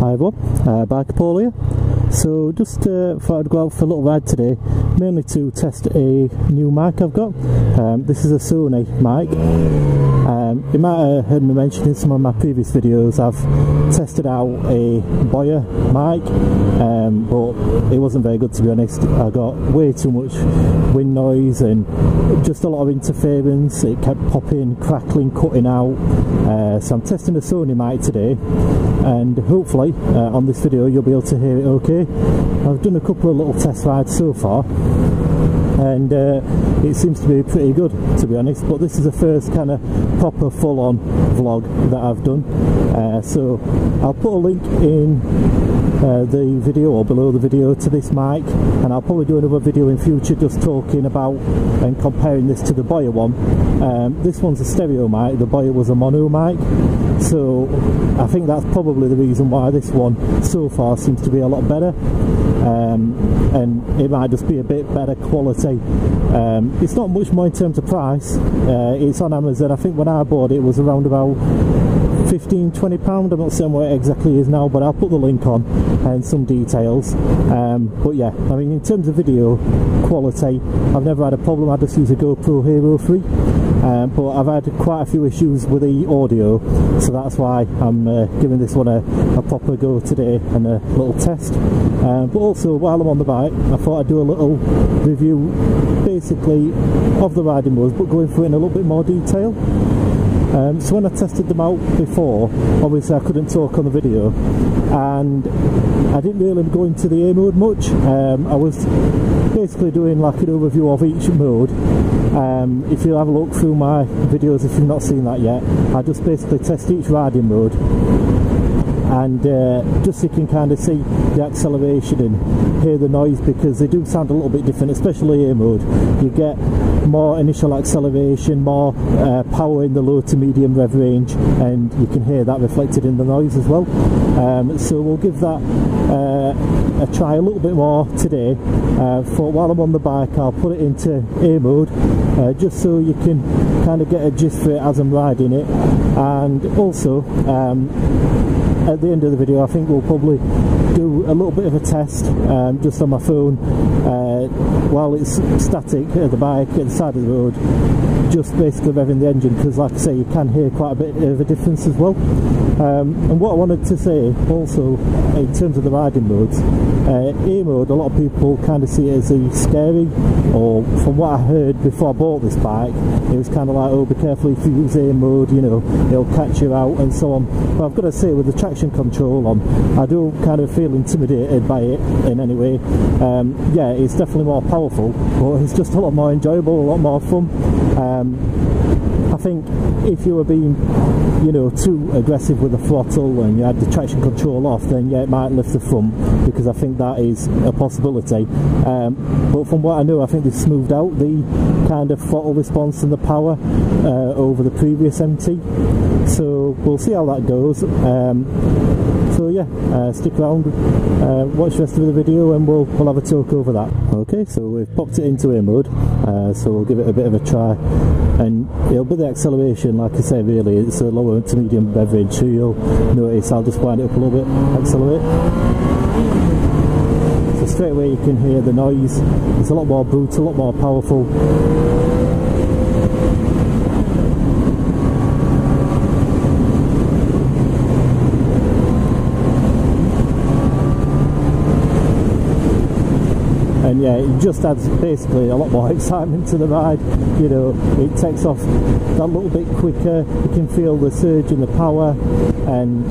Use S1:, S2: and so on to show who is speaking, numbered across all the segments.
S1: Hi everyone, Bike Paul here. So just thought I'd go out for a little ride today, mainly to test a new mic I've got. This is a Sony mic. You might have heard me mention in some of my previous videos I've tested out a Boya mic, but it wasn't very good, to be honest. I got way too much wind noise and just a lot of interference. It kept popping, crackling, cutting out. So I'm testing a Sony mic today, and hopefully on this video you'll be able to hear it okay. I've done a couple of little test rides so far, and it seems to be pretty good, to be honest, but this is the first kind of proper full-on vlog that I've done. So I'll put a link in the video or below the video to this mic, and I'll probably do another video in future just talking about and comparing this to the Boya one. This one's a stereo mic, the Boya was a mono mic, so I think that's probably the reason why this one so far seems to be a lot better. And it might just be a bit better quality. It's not much more in terms of price. It's on Amazon. I think when I bought it, it was around about £15–20. I'm not saying what it exactly is now, but I'll put the link on and some details. But yeah, I mean, in terms of video quality, I've never had a problem. I just use a GoPro Hero 3, but I've had quite a few issues with the audio, so that's why I'm giving this one a proper go today and a little test. But also, while I'm on the bike, I thought I'd do a little review basically of the riding modes, but going through it in a little bit more detail. So when I tested them out before, obviously I couldn't talk on the video, and I didn't really go into the A mode much. I was basically doing like an overview of each mode. If you have a look through my videos, if you've not seen that yet, I just basically test each riding mode, and just so you can kind of see the acceleration and hear the noise, because they do sound a little bit different, especially A mode. You get more initial acceleration, more power in the low to medium rev range, and you can hear that reflected in the noise as well. So we'll give that a try a little bit more today. For while I'm on the bike, I'll put it into A mode, just so you can kind of get a gist for it as I'm riding it. And also at the end of the video, I think we'll probably do a little bit of a test just on my phone while it's static at the bike at the side of the road, just basically revving the engine, because like I say, you can hear quite a bit of a difference as well. And what I wanted to say also in terms of the riding modes, A mode, a lot of people kind of see it as a scary, or from what I heard before I bought this bike, it was kind of like, oh, be careful if you use A mode, you know, it'll catch you out and so on. But I've got to say, with the traction control on, I don't kind of feel intimidated by it in any way. Yeah, it's definitely more powerful, but it's just a lot more enjoyable, a lot more fun. I think if you were being, you know, too aggressive with the throttle and you had the traction control off, then yeah, it might lift the front, because I think that is a possibility. But from what I know, I think they've smoothed out the kind of throttle response and the power over the previous MT. So we'll see how that goes. So yeah, stick around, watch the rest of the video, and we'll have a talk over that. Okay, so we've popped it into A mode, so we'll give it a bit of a try, and it'll be the acceleration, like I say, really, it's a lower to medium rev range, so you'll notice I'll just wind it up a little bit, accelerate. So straight away you can hear the noise, it's a lot more brutal, a lot more powerful. And yeah, it just adds basically a lot more excitement to the ride. You know, it takes off that little bit quicker, you can feel the surge in the power, and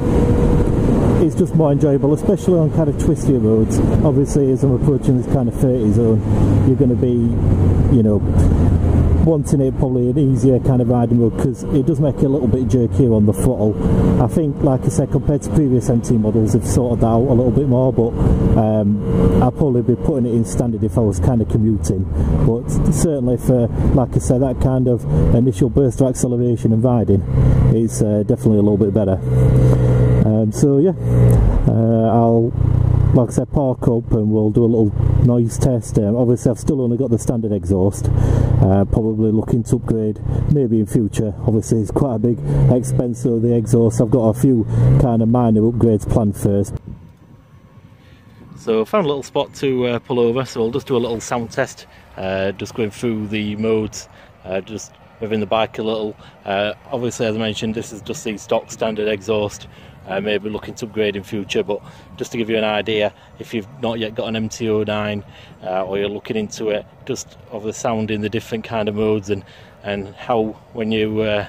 S1: it's just more enjoyable, especially on kind of twistier roads. Obviously, as I'm approaching this kind of 30 zone, you're going to be, you know, wanting it probably an easier kind of riding mode, because it does make it a little bit jerkier on the throttle. I think, like I said, compared to previous MT models, they've sorted that out a little bit more, but I'll probably be putting it in standard if I was kind of commuting. But certainly for, like I said, that kind of initial burst of acceleration and riding, it's definitely a little bit better. So yeah, I'll like I said, park up and we'll do a little noise test. Obviously I've still only got the standard exhaust, probably looking to upgrade maybe in future. Obviously it's quite a big expense of the exhaust. I've got a few kind of minor upgrades planned first. So I found a little spot to pull over, so we'll just do a little sound test, just going through the modes, just moving the bike a little. Obviously, as I mentioned, this is just the stock standard exhaust, maybe looking to upgrade in future, but just to give you an idea, if you've not yet got an MT-09 or you're looking into it, just of the sound in the different kind of modes and how when you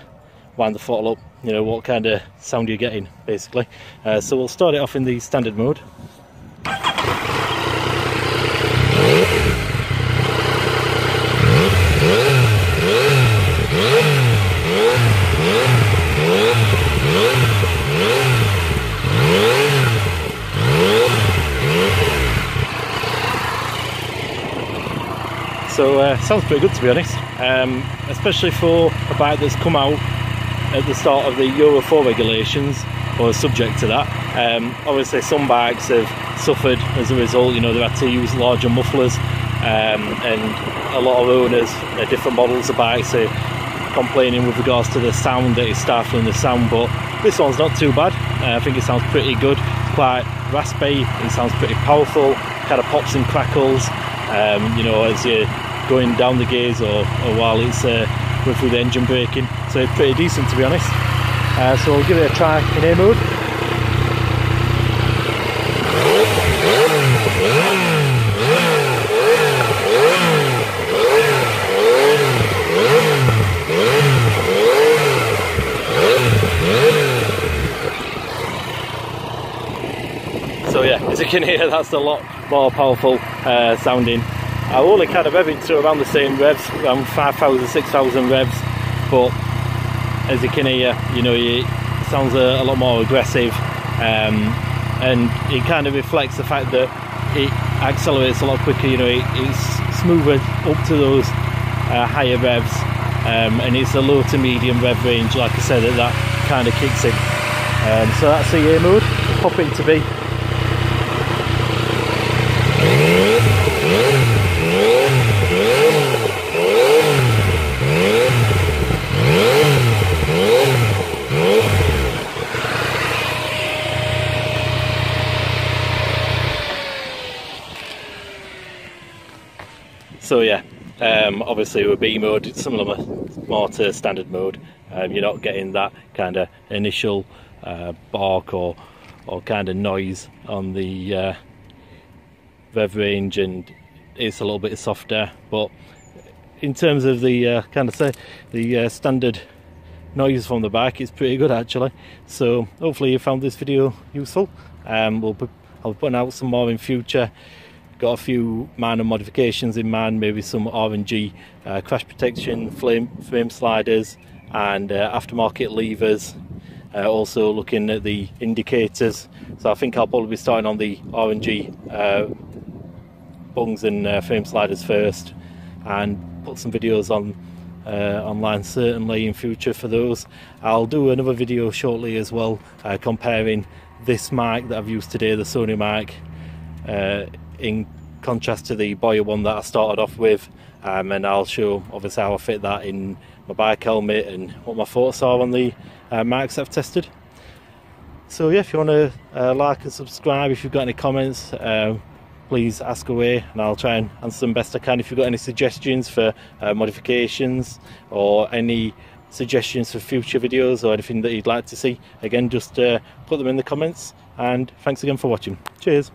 S1: wind the throttle up, you know, what kind of sound you're getting basically. So we'll start it off in the standard mode. So sounds pretty good, to be honest, especially for a bike that's come out at the start of the Euro 4 regulations, or subject to that. Obviously some bikes have suffered as a result, you know, they've had to use larger mufflers, and a lot of owners of different models of bikes are complaining with regards to the sound, that it's stifling the sound, but this one's not too bad. I think it sounds pretty good. It's quite raspy, it sounds pretty powerful, kind of pops and crackles, you know, as you're going down the gears or while it's going through the engine braking. So it's pretty decent, to be honest. So we'll give it a try in A mode. So yeah, as you can hear, that's a lot more powerful sounding. I only kind of rev into around the same revs, around 5,000, 6,000 revs, but as you can hear, you know, it sounds a lot more aggressive, and it kind of reflects the fact that it accelerates a lot quicker. You know, it's smoother up to those higher revs, and it's a low to medium rev range, like I said, that kind of kicks in. So that's the A mode. Pop it into B. So yeah, obviously with B mode, it's similar more to standard mode. You're not getting that kind of initial bark or kind of noise on the rev range, and it's a little bit softer. But in terms of the the standard noise from the bike, it's pretty good actually. So hopefully you found this video useful. I'll be putting out some more in future. Got a few minor modifications in mind, maybe some R&G crash protection, frame sliders, and aftermarket levers. Also looking at the indicators. So I think I'll probably be starting on the R&G bungs and frame sliders first, and put some videos on online certainly in future for those. I'll do another video shortly as well, comparing this mic that I've used today, the Sony mic, in contrast to the Boya one that I started off with, and I'll show obviously how I fit that in my bike helmet and what my thoughts are on the mics I've tested. So yeah, if you want to like and subscribe, if you've got any comments, please ask away and I'll try and answer them best I can. If you've got any suggestions for modifications or any suggestions for future videos or anything that you'd like to see, again, just put them in the comments. And thanks again for watching. Cheers.